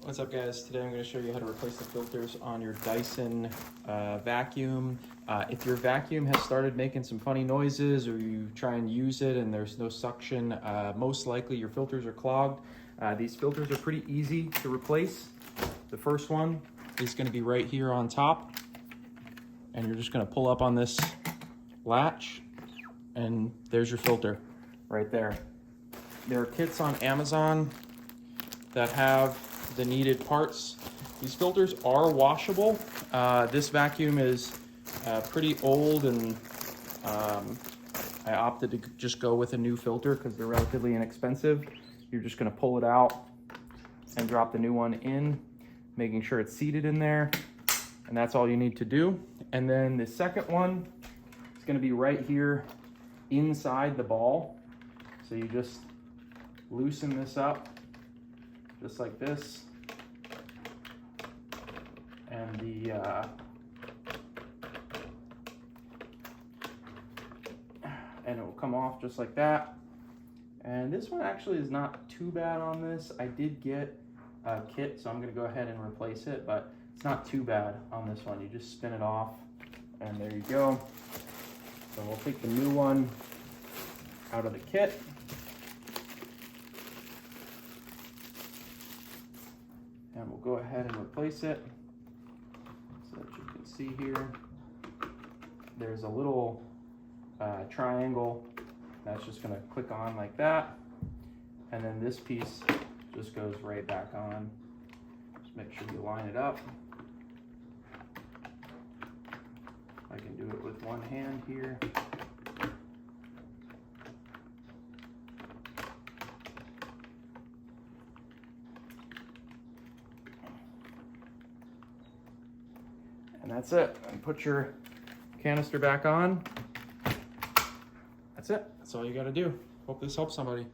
What's up, guys? Today I'm going to show you how to replace the filters on your Dyson vacuum. If your vacuum has started making some funny noises, or you try and use it and there's no suction, most likely your filters are clogged. These filters are pretty easy to replace. The first one is going to be right here on top, and you're just going to pull up on this latch, and there's your filter right there. There are kits on Amazon that have the needed parts. These filters are washable. This vacuum is pretty old, and I opted to just go with a new filter because they're relatively inexpensive. You're just going to pull it out and drop the new one in, making sure it's seated in there, and that's all you need to do. And then the second one is going to be right here inside the ball. So you just loosen this up just like this, and it will come off just like that. And this one actually is not too bad on this. I did get a kit, so I'm going to go ahead and replace it, but it's not too bad on this one. You just spin it off, and there you go. So we'll take the new one out of the kit. And we'll go ahead and replace it. So that you can see here, there's a little triangle that's just going to click on like that, and then this piece just goes right back on. Just make sure you line it up. I can do it with one hand here. And that's it. And put your canister back on. That's it. That's all you got to do. Hope this helps somebody.